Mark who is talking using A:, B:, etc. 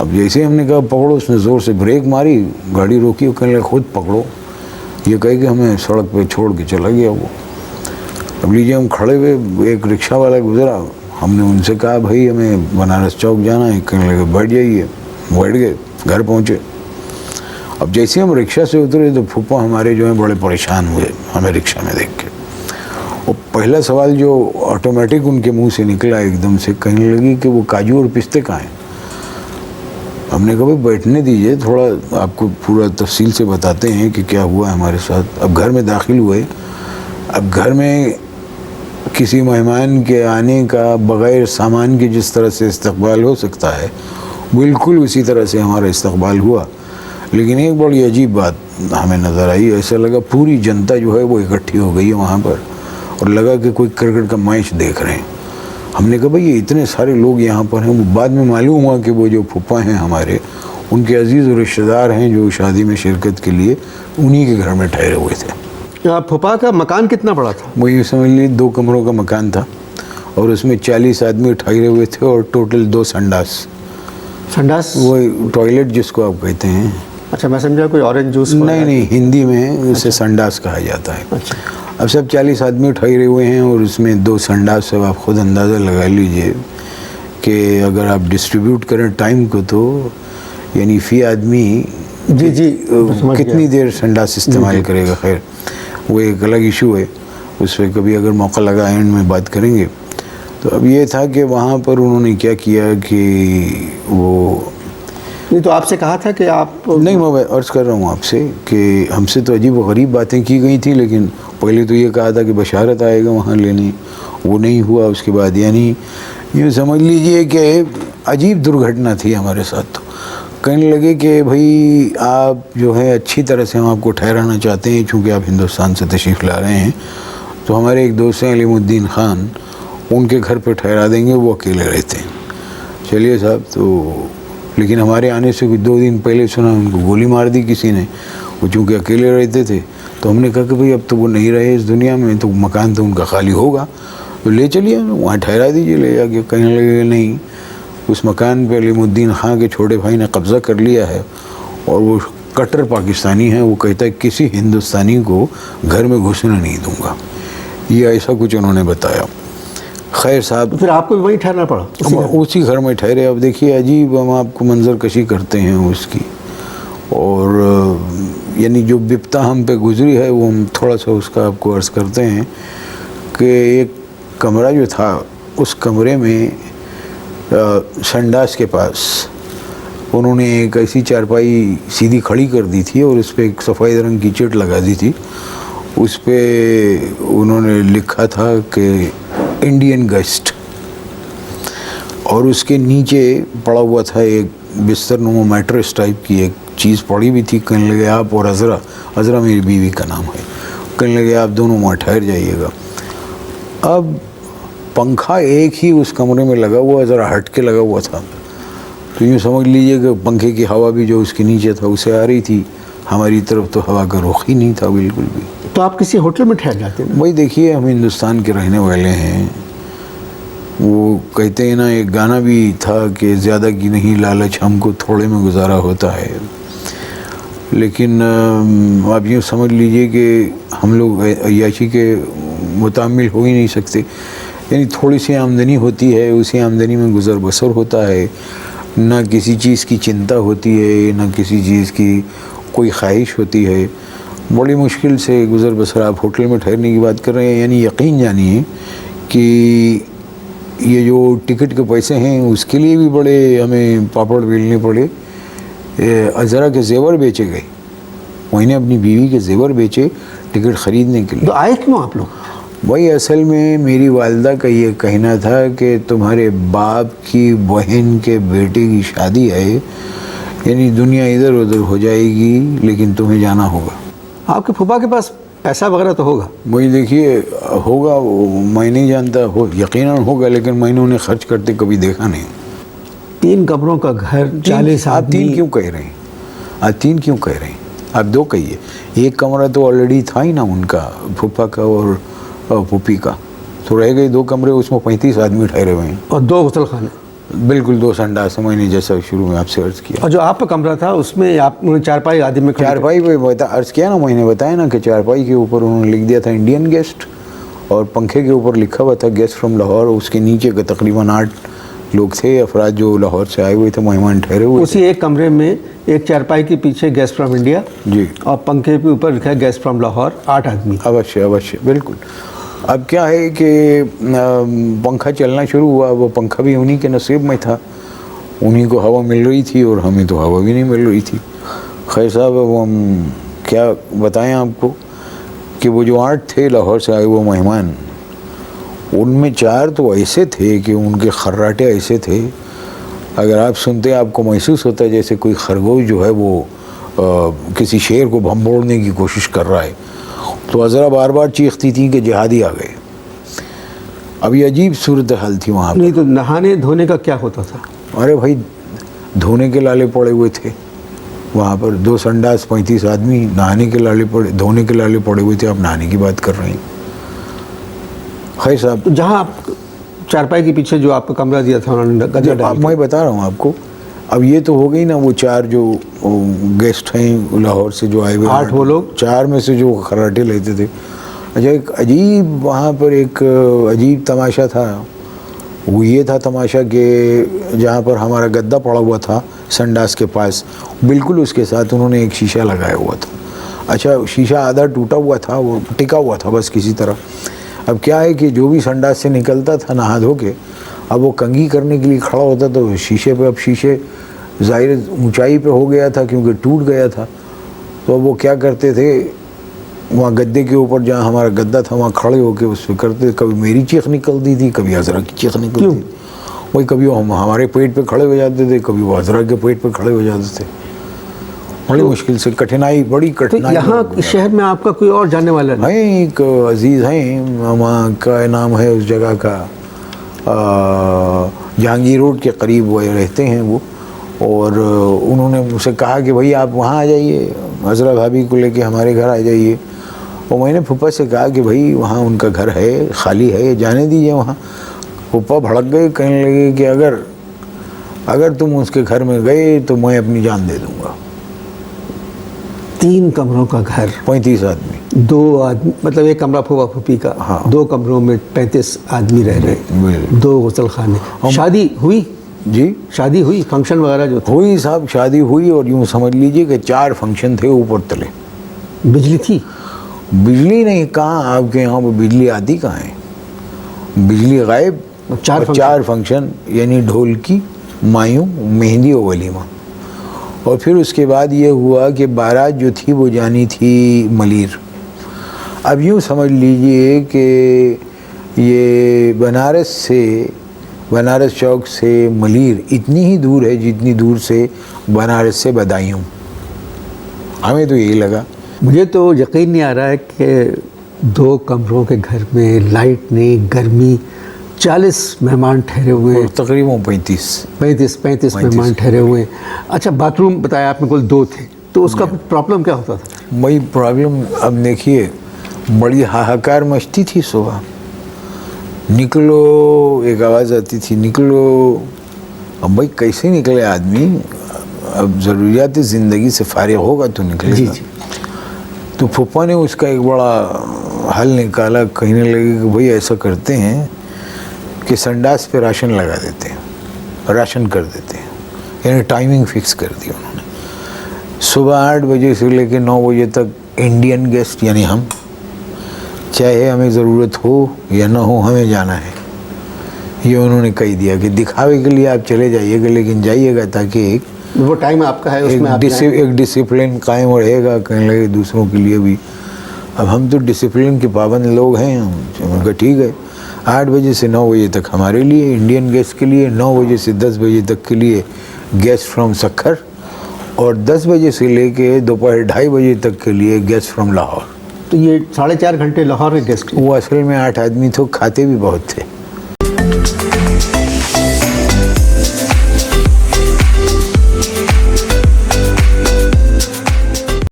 A: अब जैसे हमने कहा पकड़ो, उसने ज़ोर से ब्रेक मारी, गाड़ी रोकी, वो कहने लगा खुद पकड़ो। ये कह के हमें सड़क पे छोड़ के चला गया वो। अब लीजिए हम खड़े हुए, एक रिक्शा वाला गुजरा, हमने उनसे कहा भाई हमें बनारस चौक जाना है, कहने लगे बैठ जाइए। बैठ गए, घर पहुँचे। अब जैसे हम रिक्शा से उतरे तो फूफा हमारे जो हैं बड़े परेशान हुए हमें रिक्शा में देख के। और पहला सवाल जो ऑटोमेटिक उनके मुंह से निकला एकदम से, कहने लगी कि वो काजू और पिस्ते कहाँ हैं। हमने कहा भाई बैठने दीजिए, थोड़ा आपको पूरा तफसील से बताते हैं कि क्या हुआ हमारे साथ। अब घर में दाखिल हुए। अब घर में किसी मेहमान के आने का बग़ैर सामान के जिस तरह से इस्तकबाल हो सकता है, बिल्कुल उसी तरह से हमारा इस्तकबाल हुआ। लेकिन एक बड़ी अजीब बात हमें नज़र आई, ऐसा लगा पूरी जनता जो है वो इकट्ठी हो गई है वहाँ पर, और लगा कि कोई क्रिकेट का मैच देख रहे हैं। हमने कहा भाई ये इतने सारे लोग यहाँ पर हैं। वो बाद में मालूम हुआ कि वो जो फूफा हैं हमारे, उनके अजीज़ और रिश्तेदार हैं जो शादी में शिरकत के लिए उन्हीं के घर में ठहरे हुए थे।
B: फूफा का मकान कितना बड़ा था?
A: वो ये समझ लीजिए 2 कमरों का मकान था, और उसमें 40 आदमी ठहरे हुए थे, और टोटल 2 संडास।
B: संडास
A: वो टॉयलेट जिसको आप कहते हैं।
B: अच्छा, मैं समझा कोई ऑरेंज जूस।
A: नहीं, हिंदी में उसे संडास कहा जाता है।
B: अच्छा।
A: अब सब 40 आदमी ठहरे हुए हैं, और उसमें 2 संडास। सब आप खुद अंदाज़ा लगा लीजिए कि अगर आप डिस्ट्रीब्यूट करें टाइम को, तो यानी फ़ी आदमी
B: जी
A: कितनी देर संडास इस्तेमाल करेगा। खैर वो एक अलग इशू है, उस पर कभी अगर मौका लगा एंड में बात करेंगे। तो अब ये था कि वहाँ पर उन्होंने क्या किया कि वो
B: नहीं, तो आपसे कहा था कि आप
A: नहीं, मैं अर्ज़ कर रहा हूँ आपसे कि हमसे तो अजीब व गरीब बातें की गई थी। लेकिन पहले तो ये कहा था कि बशारत आएगा वहाँ लेने, वो नहीं हुआ। उसके बाद यानी ये समझ लीजिए कि अजीब दुर्घटना थी हमारे साथ। तो कहने लगे कि भाई आप जो है अच्छी तरह से हम आपको ठहराना चाहते हैं, चूँकि आप हिंदुस्तान से तशरीफ़ ला रहे हैं, तो हमारे एक दोस्त हैं अलीमुद्दीन ख़ान, उनके घर पर ठहरा देंगे, वो अकेले रहते हैं। चलिए साहब। तो लेकिन हमारे आने से कुछ 2 दिन पहले सुना उनको गोली मार दी किसी ने। वो चूँकि अकेले रहते थे, तो हमने कहा कि भाई अब तो वो नहीं रहे इस दुनिया में, तो मकान तो उनका खाली होगा, तो ले चलिए वहाँ ठहरा दीजिए ले जाके। कहने लगे नहीं, उस मकान पे अलीमुद्दीन ख़ान के छोटे भाई ने कब्ज़ा कर लिया है, और वो कट्टर पाकिस्तानी है। वो कहता है किसी हिंदुस्तानी को घर में घुसने नहीं दूँगा। ये ऐसा कुछ उन्होंने बताया। खैर साहब,
B: फिर आपको भी वहीं ठहरना पड़ा?
A: उसी घर में ठहरे। अब देखिए अजीब हम आपको मंजर कशी करते हैं उसकी, और यानी जो विपता हम पे गुजरी है वो हम थोड़ा सा उसका आपको अर्ज़ करते हैं कि एक कमरा जो था, उस कमरे में संडास के पास उन्होंने एक ऐसी चारपाई सीधी खड़ी कर दी थी, और उस पर एक सफ़ेद रंग की चिट लगा दी थी। उस पर उन्होंने लिखा था कि इंडियन गेस्ट, और उसके नीचे पड़ा हुआ था एक बिस्तर नुमा मैट्रेस टाइप की एक चीज़ पड़ी हुई थी। कहने लगे आप और अज़रा मेरी बीवी का नाम है, कहने लगे आप दोनों वहाँ ठहर जाइएगा। अब पंखा एक ही उस कमरे में लगा हुआ, ज़रा हट के लगा हुआ था, तो यूँ समझ लीजिए कि पंखे की हवा भी जो उसके नीचे था उसे आ रही थी, हमारी तरफ तो हवा का रुख ही नहीं था बिल्कुल भी।
B: तो आप किसी होटल में ठहर जाते हैं?
A: भाई देखिए हम हिंदुस्तान के रहने वाले हैं। वो कहते हैं ना, एक गाना भी था कि ज़्यादा की नहीं लालच, हमको थोड़े में गुजारा होता है। लेकिन आप यूँ समझ लीजिए कि हम लोग अय्याशी के मुतामिल हो ही नहीं सकते। यानी थोड़ी सी आमदनी होती है, उसी आमदनी में गुज़र बसर होता है, ना किसी चीज़ की चिंता होती है, ना किसी चीज़ की कोई ख्वाहिश होती है। बड़ी मुश्किल से गुज़र बसर। आप होटल में ठहरने की बात कर रहे हैं, यानी यकीन जानिए कि ये जो टिकट के पैसे हैं उसके लिए भी बड़े हमें पापड़ बेलने पड़े। अज़रा के जेवर बेचे गए, मैंने अपनी बीवी के जेवर बेचे टिकट ख़रीदने के लिए।
B: तो आए क्यों आप लोग?
A: भाई असल में मेरी वालिदा का ये कहना था कि तुम्हारे बाप की बहन के बेटे की शादी है, यानी दुनिया इधर उधर हो जाएगी, लेकिन तुम्हें जाना होगा।
B: आपके फूफा के पास पैसा वगैरह तो होगा?
A: वही देखिए होगा, मैं नहीं जानता, हो यकीनन होगा, लेकिन मैंने उन्हें खर्च करते कभी देखा नहीं।
B: 3 कमरों का घर, 40
A: आप
B: आदमी।
A: 3 क्यों कह रहे हैं? आप 3 क्यों कह रहे हैं? आप 2 कहिए। एक कमरा तो ऑलरेडी था ही ना उनका, फूफा का और फूफी का, तो रह गए 2 कमरे, उसमें 35 आदमी ठहरे हुए हैं।
B: और 2 गुसल खाने।
A: बिल्कुल 2 संडास है, मैंने जैसा शुरू में आपसे अर्ज़ किया।
B: और जो आपका कमरा था उसमें आप चारपाई आदि में खड़े थे।
A: चारपाई पे अर्ज़ किया ना, मैंने बताया ना कि चारपाई के ऊपर उन्होंने लिख दिया था इंडियन गेस्ट, और पंखे के ऊपर लिखा हुआ था गेस्ट फ्रॉम लाहौर। उसके नीचे के तकरीबन 8 लोग थे अफराद जो लाहौर से आए हुए थे, मेहमान ठहरे हुए
B: उसी एक कमरे में एक चारपाई के पीछे गेस्ट फ्रॉम इंडिया
A: जी,
B: और पंखे के ऊपर लिखा है गेस्ट फ्रॉम लाहौर, 8 आदमी।
A: अवश्य अवश्य बिल्कुल। अब क्या है कि पंखा चलना शुरू हुआ, वो पंखा भी उन्हीं के नसीब में था, उन्हीं को हवा मिल रही थी और हमें तो हवा भी नहीं मिल रही थी। खैर साहब, वो हम क्या बताएं आपको कि वो जो 8 थे लाहौर से आए वो मेहमान, उनमें 4 तो ऐसे थे कि उनके खर्राटे ऐसे थे, अगर आप सुनते आपको महसूस होता है जैसे कोई खरगोश जो है वो किसी शेर को भंबोड़ने की कोशिश कर रहा है। तो अज़रा बार बार चीखती थी कि जिहादी आ गए। अब ये अजीब सूरत हाल थी वहाँ पर।
B: नहीं तो नहाने धोने का क्या होता था?
A: अरे भाई, धोने के लाले पड़े हुए थे वहाँ पर, 2 संडास 35 आदमी, नहाने के लाले पड़े, धोने के लाले पड़े हुए थे। आप नहाने की बात कर रहे हैं। खैर साहब,
B: तो जहाँ आप चारपाई के पीछे जो आपका कमरा दिया था उन्होंने गद्दा डाल
A: मैं बता रहा हूँ आपको। अब ये तो हो गई ना वो 4 जो गेस्ट हैं लाहौर से जो आए हुए,
B: 8 वो लोग,
A: 4 में से जो खर्राटे लेते थे। अच्छा, एक अजीब वहाँ पर एक अजीब तमाशा था। वो ये था तमाशा कि जहाँ पर हमारा गद्दा पड़ा हुआ था संडास के पास, बिल्कुल उसके साथ उन्होंने एक शीशा लगाया हुआ था। अच्छा, शीशा आधा टूटा हुआ था, वो टिका हुआ था बस किसी तरह। अब क्या है कि जो भी संडास से निकलता था नहा धो के, अब वो कंघी करने के लिए खड़ा होता तो शीशे पे, अब शीशे ज़ाहिर ऊंचाई पे हो गया था क्योंकि टूट गया था। तो अब वो क्या करते थे, वहाँ गद्दे के ऊपर जहाँ हमारा गद्दा था वहाँ खड़े होके उस पर करते, कभी मेरी चीख निकलती थी, कभी अज़रा की चीख निकलती थी। वही कभी वो हमारे पेट पे खड़े हो जाते थे, कभी वो अज़रा के पेट पे खड़े हो जाते थे। बड़ी मुश्किल से, कठिनाई, बड़ी
B: तो
A: कठिनाई।
B: यहाँ इस शहर में आपका कोई और जानने वाला नहीं?
A: हैं एक अजीज़ हैं, वहाँ का नाम है उस जगह का जहांगीर रोड के करीब वो रहते हैं वो, और उन्होंने मुझसे कहा कि भाई आप वहाँ आ जाइए, हज़रा भाभी को लेके हमारे घर आ जाइए। और मैंने फूफा से कहा कि भाई वहाँ उनका घर है, खाली है, जाने दीजिए वहाँ। फूफा भड़क गए, कहने लगे कि अगर तुम उसके घर में गए तो मैं अपनी जान दे दूँगा।
B: 3 कमरों का घर,
A: 35 आदमी,
B: 2 आदमी, मतलब एक कमरा फूफा फूफी का,
A: हाँ।
B: 2 कमरों में 35 आदमी रह रहे, 2 गुसल खाने। शादी हुई?
A: जी,
B: शादी हुई, फंक्शन वगैरह जो थे?
A: हुई साहब, शादी हुई। और यूँ समझ लीजिए कि 4 फंक्शन थे ऊपर तले।
B: बिजली थी?
A: बिजली नहीं, कहाँ आपके यहाँ पर बिजली आती कहाँ है, बिजली गायब। 4 फंक्शन, यानी ढोलकी, मायूं, मेहंदी और वलीमा। और फिर उसके बाद ये हुआ कि बारात जो थी वो जानी थी मलीर। अब यूँ समझ लीजिए कि ये बनारस चौक से मलीर इतनी ही दूर है जितनी दूर से बनारस से बदायूं। हमें तो यही लगा।
B: मुझे तो यकीन नहीं आ रहा है कि 2 कमरों के घर में लाइट नहीं, गर्मी, 40 मेहमान ठहरे हुए हैं,
A: तकरीबन 35
B: मेहमान ठहरे हुए हैं। अच्छा, बाथरूम बताया आपने कुल 2 थे, तो उसका प्रॉब्लम क्या होता था?
A: वही प्रॉब्लम, अब देखिए बड़ी हाहाकार मचती थी। सुबह निकलो, एक आवाज़ आती थी निकलो। अब भाई कैसे निकले आदमी, अब ज़रूरियात ज़िंदगी से फारिग होगा तो निकलेगा।
B: जी जी।
A: तो फूफा ने उसका एक बड़ा हल निकाला, कहने लगे कि भाई ऐसा करते हैं कि संडास पे राशन लगा देते हैं, राशन कर देते हैं, यानी टाइमिंग फिक्स कर दी उन्होंने। सुबह 8 बजे से लेकर 9 बजे तक इंडियन गेस्ट यानी हम, चाहे हमें ज़रूरत हो या ना हो, हमें जाना है। ये उन्होंने कह दिया कि दिखावे के लिए आप चले जाइएगा, लेकिन जाइएगा ताकि
B: वो टाइम आपका है, उसमें आप
A: एक डिसिप्लिन कायम रहेगा, कहने लगे दूसरों के लिए भी। अब हम तो डिसिप्लिन के पाबंद लोग हैं। हम ठीक है, 8 बजे से 9 बजे तक हमारे लिए इंडियन गेस्ट के लिए, 9 बजे से 10 बजे तक के लिए गेस्ट फ्रॉम सक्खर, और 10 बजे से लेके दोपहर 2:30 बजे तक के लिए गेस्ट फ्रॉम लाहौर।
B: तो ये 4.5 घंटे लाहौर के गेस्ट?
A: वो असल में 8 आदमी थे, खाते भी बहुत थे।